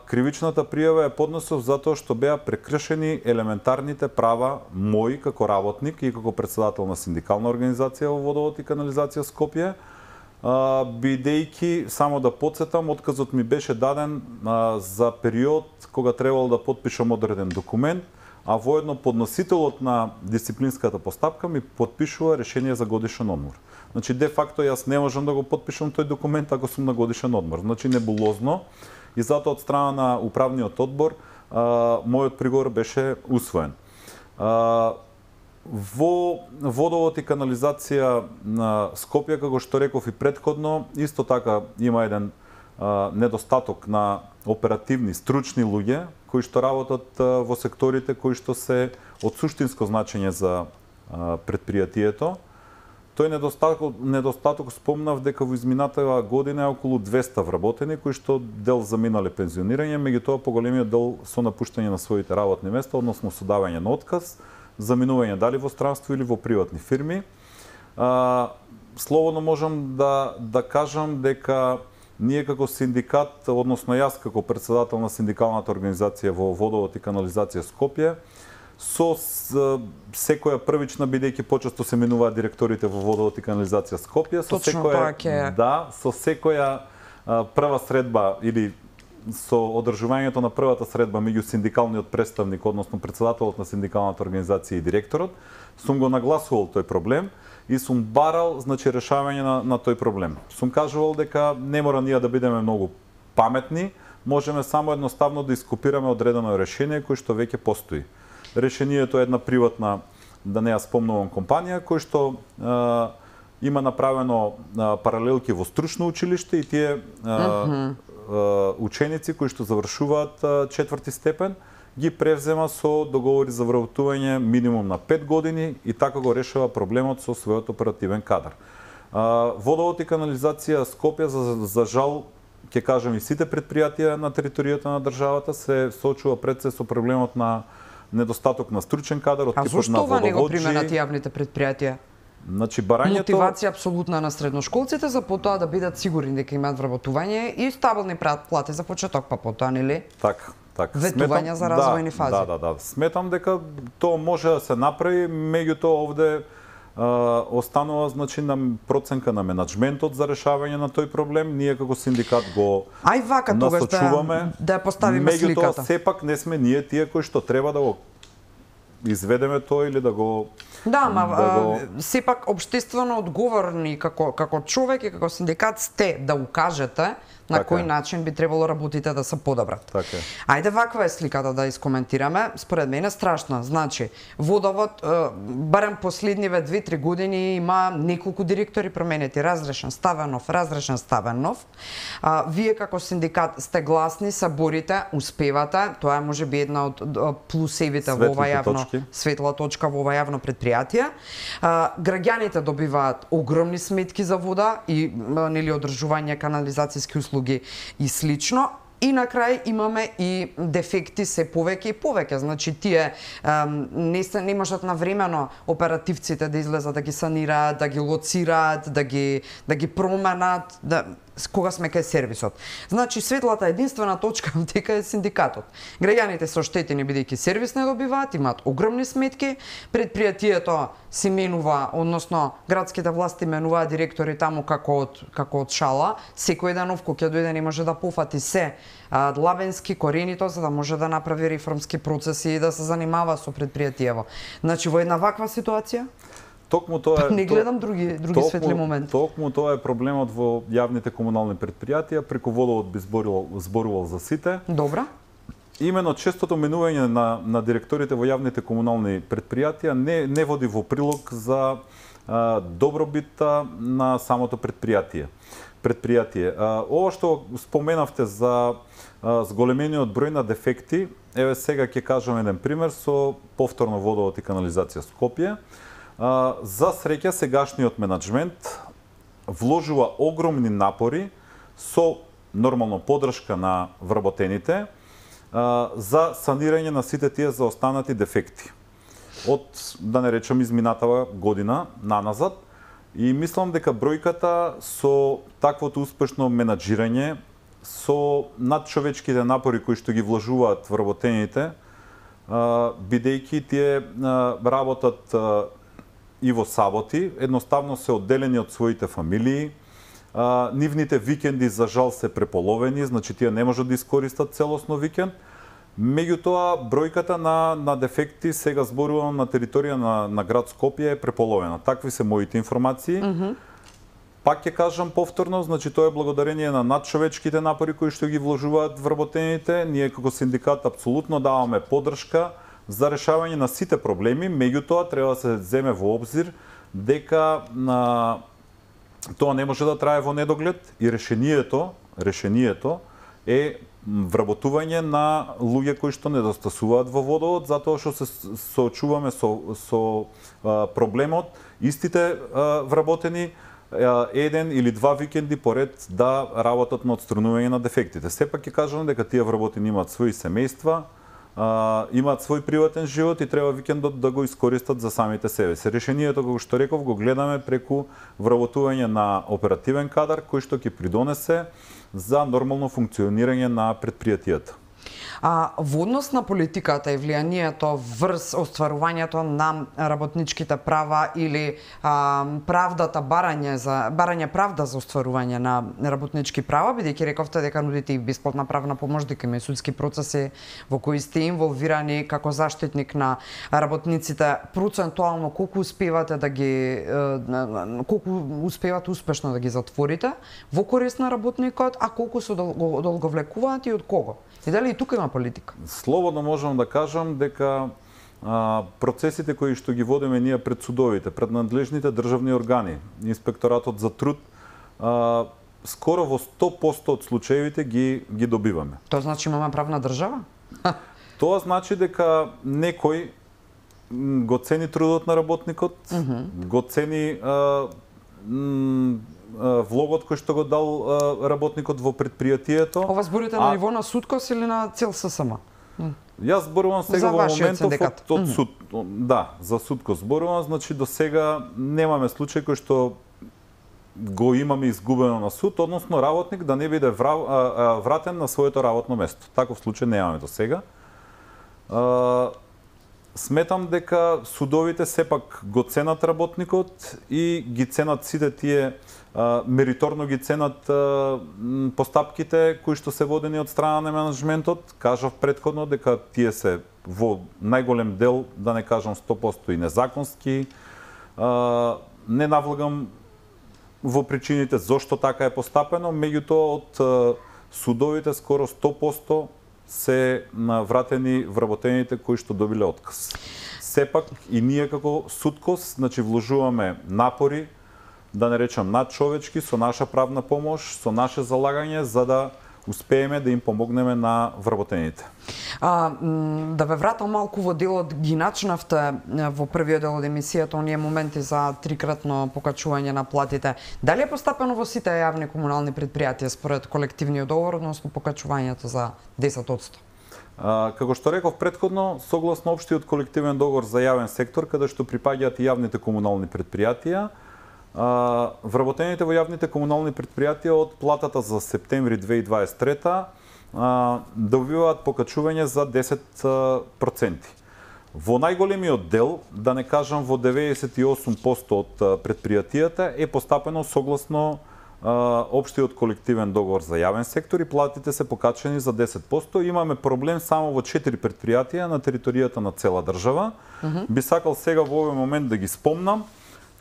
Кривичната пријава ја поднесов затоа што беа прекршени елементарните права мои како работник и како председател на синдикална организација во Водовод и канализација Скопје, бидејќи, само да потсетам, отказот ми беше даден за период кога требало да потпишам одреден документ, а воедно подносителот на дисциплинската постапка ми потпишува решение за годишен одмор. Значи, де факто јас не можам да го потпишам тој документ ако сум на годишен одмор. Значи, небулозно. И затоа од страна на управниот одбор мојот приговор беше усвоен. Во Водовод и канализација на Скопје, како што реков и претходно, исто така има еден недостаток на оперативни, стручни луѓе кои што работат во секторите кои што се од суштинско значење за предпријатието. Тој недостаток спомнав дека во изминатава година е околу 200 вработени кои што дел заминале пензионирање, меѓутоа поголемиот дел со напуштање на своите работни места, односно со давање на отказ, заминување дали во странство или во приватни фирми. Слободно можам да кажам дека ние како синдикат, односно јас како председател на синдикалната организација во Водовод и канализација Скопје, со секоја првична, бидејќи почесто се менуваат директорите во Водовод и канализација Скопје, со секоја прва средба или со одржувањето на првата средба меѓу синдикалниот представник, односно председателот на синдикалната организација и директорот, сум го нагласувал тој проблем и сум барал, значи, решавање на тој проблем. Сум кажувал дека не мора ние да бидеме многу паметни, можеме само едноставно да ископираме одредено решение кој што веќе постои. Решението е една приватна, да не ја спомнувам, компанија кој што има направено паралелки во стручно училиште и тие ученици кои што завршуваат четврти степен ги превзема со договори за вработување минимум на 5 години и така го решава проблемот со својот оперативен кадар. Водовод и канализација Скопје, за жал, ќе кажам, и сите предпријатија на територијата на државата се соочува пред се со проблемот на недостаток на стручен кадар од типот на водоводжи. А зошто ова не го применат јавните предпријатија? Значи, барањето... Мотивација апсолутна на средношколците за потоа да бидат сигурни дека имаат вработување и стабилни плати за почеток, па потоа, нели? Така. Ветување за развојни фази. Да. Сметам дека тоа може да се направи, меѓутоа овде останува, значи, на проценка на менаџментот за решавање на тој проблем. Ние како синдикат го насочуваме. Да ја поставиме сликата. Меѓутоа, сепак не сме ние тие кои што треба да го изведеме тоа или да го... сепак обштествено одговорни како човек и како синдикат сте да укажете на кој начин би требало работите да се подобрат. Ајде ваква е сликата да искоментираме. Според мене страшна. Значи, водовод барем последниве 2-3 години има неколку директори променети, разрешен ставен нов. Вие како синдикат сте гласни, се борите, успевате. Тоа е можеби една од плусевите во ова јавно светла точка во ова јавно предпријатие. Граѓаните добиваат огромни сметки за вода и нели одржување канализацијски услуги и слично. И на крај имаме и дефекти се повеќе и повеќе. Значи тие не можат навремено оперативците да излезат да ги санираат, да ги лоцираат, да ги променат, кога сме кај сервисот. Значи светлата единствена точка дека е синдикатот. Граѓаните се оштетени бидејќи сервис не добиваат, имаат огромни сметки, предпријатието се менува, односно градските власти менуваат директори таму како од шала. Секој ден нов кој ќе дојде не може да пофати се длабенски коренито за да може да направи реформски процеси и да се занимава со предпријатиево. Значи во една ваква ситуација токму тоа не гледам други светли моменти. Токму тоа е проблемот во јавните комунални предпријатија, преку водовод би зборувал за сите. Добра. Имено честото менување на директорите во јавните комунални предпријатија не води во прилог за добробитта на самото предпријатие. Ова што споменавте за зголемениот број на дефекти, еве сега ќе кажам еден пример со повторно водовод и канализација Скопје. За среќа сегашниот менаџмент вложува огромни напори со нормално поддршка на вработените за санирање на сите тие заостанати дефекти. Од, да не речам, изминатава година наназад. И мислам дека бројката со таквото успешно менаџирање, со надчовечките напори кои што ги вложуваат вработените, бидејќи тие работат и во саботи, едноставно се одделени од своите фамилии. Нивните викенди за жал се преполовени, значи тие не можат да искористат целосно викенд. Меѓутоа бројката на дефекти сега зборувам на територија на град Скопје е преполовена. Такви се моите информации. Пак ќе кажам повторно, значи тоа е благодарение на надчовечките напори кои што ги вложуваат вработените. Ние како синдикат апсолутно даваме поддршка за решавање на сите проблеми, меѓутоа треба да се земе во обзир дека тоа не може да трае во недоглед и решението е вработување на луѓе кои што недостасуваат во водовод, затоа што се соочуваме со проблемот истите вработени еден или два викенди поред да работат на отстранување на дефектите. Сепак ќе кажам дека тие вработени имаат своји семејства, имаат свој приватен живот и треба викендот да го искористат за самите себе си. Решението, како што реков, го гледаме преку вработување на оперативен кадар кој што ќе придонесе за нормално функционирање на предпријатијата. Во однос на политиката и влијанието врз остварувањето на работничките права или правдата, барање правда за остварување на работнички права, бидејќи рековте дека нудите и бесплатна правна помош, дека има и судски процеси во кои сте инволвирани како заштитник на работниците, процентуално колку успевате успешно да ги затворите во корист на работникот, а колку се одолговлекуваат и од кого? И дали и тука има политика? Слободно можам да кажам дека процесите кои што ги водиме ние пред судовите, пред надлежните државни органи, Инспекторатот за труд, скоро во 100% од случаевите ги добиваме. Тоа значи имаме правна држава? Тоа значи дека некој го цени трудот на работникот, го цени влогот кој што го дал работникот во предпријатието. Ова зборите на ниво на судкос или на цел ССМ? Јас зборувам сега во моментов од суд. Да, за судкос зборувам, значи до сега немаме случај кој што го имаме изгубено на суд, односно работник да не биде вратен на своето работно место. Таков случај немаме до сега. Сметам дека судовите сепак го ценат работникот и ги ценат сите тие мериторно ги ценат постапките кои што се водени од страна на менеджментот. Кажав претходно дека тие се во најголем дел, да не кажам 100% и незаконски. Не навлагам во причините зошто така е постапено, меѓутоа од судовите скоро 100% се вратени вработените кои што добиле отказ. Сепак и ние како судкос, значи вложуваме напори, да не речам надчовечки, со наша правна помош, со наше залагање за да успееме да им помогнеме на вработените. Да ве вратам малку во делот, ги начнавте во првиот дел од емисијата оние моменти за трикратно покачување на платите. Дали е постапено во сите јавни комунални предпријатија според колективниот договор, односно покачувањето за 10%? Како што реков претходно, согласно општиот колективен договор за јавен сектор, каде што припаѓаат и јавните комунални предпријатија, вработените во јавните комунални предпријатија од платата за септември 2023 добиваат покачување за 10%. Во најголемиот дел, да не кажам во 98% од предпријатијата, е постапено согласно општиот колективен договор за јавен сектор и платите се покачени за 10%. Имаме проблем само во 4 предпријатија на територијата на цела држава. Би сакал сега во овој момент да ги спомнам.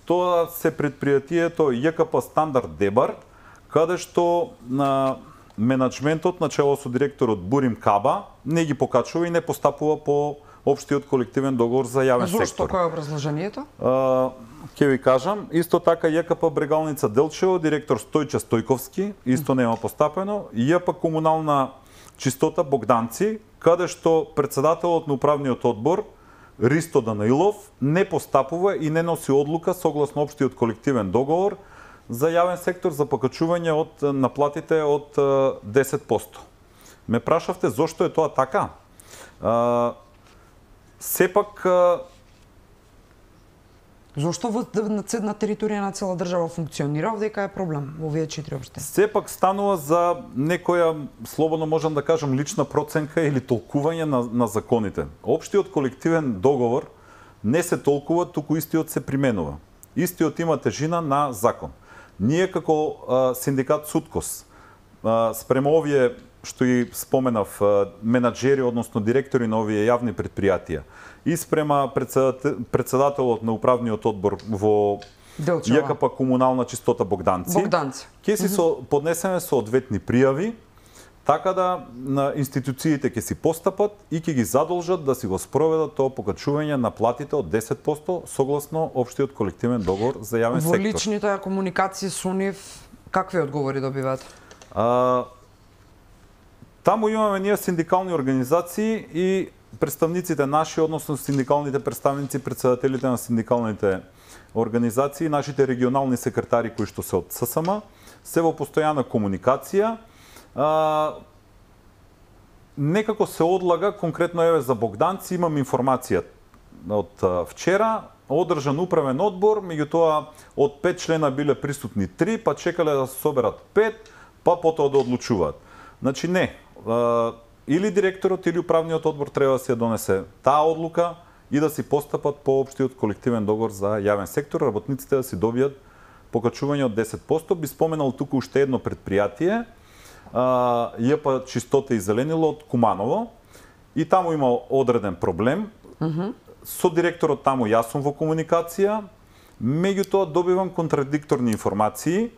Тоа се предпријатието ЈКП Стандард Дебар, каде што на менеджментот начело со директорот Бурим Каба не ги покачува и не постапува по општиот колективен договор за јавен сектор. Зошто? Кој е образложението? Ќе ви кажам, исто така ЈКП Брегалница Делчево, директор Стојче Стојковски, исто нема постапено. ЈП Комунална чистота Богданци, каде што председателот на управниот одбор Ристо Данаилов не постапува и не носи одлука согласно општиот колективен договор за јавен сектор за покачување од наплатите од 10%. Ме прашавте зошто е тоа така? Сепак зошто на територија на цела држава функционира, дека е проблем во овие 4 општини? Сепак станува за некоја, слободно можам да кажам, лична проценка или толкување на законите. Општиот колективен договор не се толкува, туку истиот се применува. Истиот има тежина на закон. Ние како синдикат Судкос, спрема овие што и споменав, менаџери, односно директори на овие јавни предпријатија, и спрема председателот на управниот одбор во ЈКП Комунална чистота Богданци, ќе си поднесеме соодветни пријави, така да на институциите ќе си постапат и ќе ги задолжат да си го спроведат тоа покачување на платите од 10% согласно општиот колективен договор за јавен сектор. Во личните комуникации со нив какви одговори добивате? Таму имаме ние синдикални организации и представниците наши, односно синдикалните представници, председателите на синдикалните организации, нашите регионални секретари кои што се од ССМ, се во постојана комуникација. Некако се одлага, конкретно еве за Богданци, имам информација од вчера, одржан управен одбор, меѓутоа од 5 члена биле присутни 3, па чекале да се соберат 5, па потоа да одлучуваат. Значи не, или директорот или управниот одбор треба да се ја донесе таа одлука и да си постапат по општиот колективен договор за јавен сектор, работниците да си добијат покачување од 10%. Би споменал туку уште едно предпријатие, ЈП Чистота и зеленило од Куманово, и таму има одреден проблем. Со директорот таму јас сум во комуникација, меѓутоа добивам контрадикторни информации.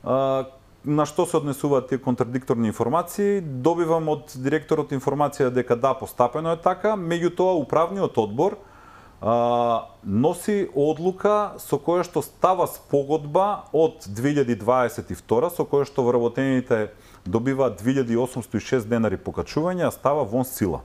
На што се однесуваат тие контрадикторни информации? Добивам од директорот информација дека да, постапено е така, меѓутоа управниот одбор носи одлука со која што става спогодба од 2022, со која што вработените добиваат 2806 денари покачување, а става вон сила.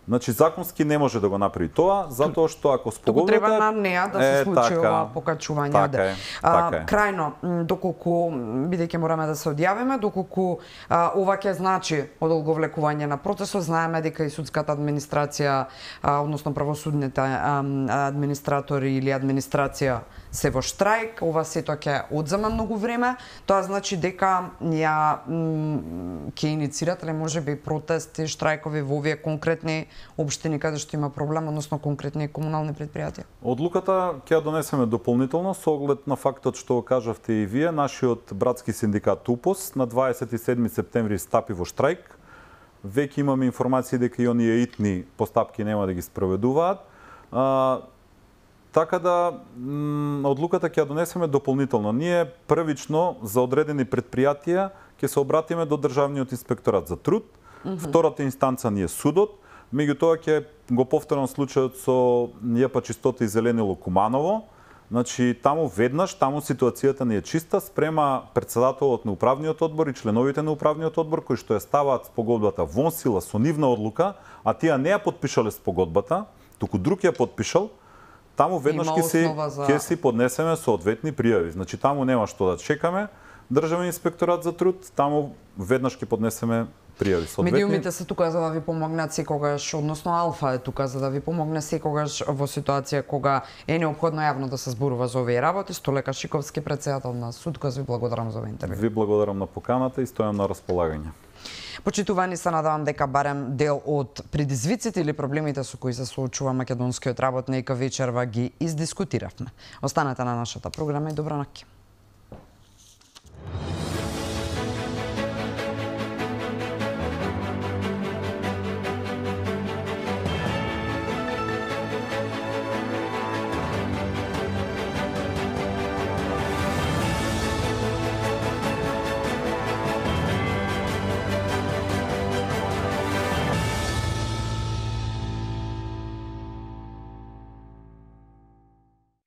Значи законски не може да го направи тоа, затоа што ако спогодбата треба на неа да се случи ова покачување. Така е. Крајно, доколку бидејќи мораме да се одјавиме, доколку ова ќе значи одолговлекување на процесот, знаеме дека и судската администрација, односно правосудните администратори или администрација се во штрајк, ова сето ќе одземе многу време, тоа значи дека ќе иницирате ли можеби протести, штрајкови во овие конкретни општини каде што има проблем, односно конкретни комунални предпријатија? Одлуката ќе ја донесеме дополнително со оглед на фактот што го кажавте и вие. Нашиот братски синдикат УПОС на 27 септември стапи во штрајк. Веќе имаме информации дека и оние итни постапки нема да ги спроведуваат. Така да одлуката ќе ја донесеме дополнително. Ние првично за одредени предпријатија ќе се обратиме до Државниот инспекторат за труд. Втората инстанца ни е судот. Меѓутоа ќе го повторам случајот со ЈП Чистота и зеленило Куманово. Значи таму веднаш, таму ситуацијата не е чиста спрема претседателот на управниот одбор и членовите на управниот одбор кои што ја ставаат спогодбата вон сила со нивна одлука, а тие не ја потпишале спогодбата, туку друг ја потпишал. Таму веднаш ќе си поднесеме соодветни пријави. Значи таму нема што да чекаме. Државен инспекторат за труд, таму веднаш ќе поднесеме пријави соодветни. Медиумите се тука за да ви помогнат секогаш, односно Алфа е тука за да ви помогне секогаш во ситуација кога е неопходно јавно да се зборува за овие работи. Столека Шиковски, председател на Судкоз, ви благодарам за овој интервју. Ви благодарам на поканата и стојам на располагање. Почитувани, се надевам дека барем дел од предизвиците или проблемите со кои се соочува македонскиот работник вечерва ги издискутиравме. Останете на нашата програма и добра ноќ.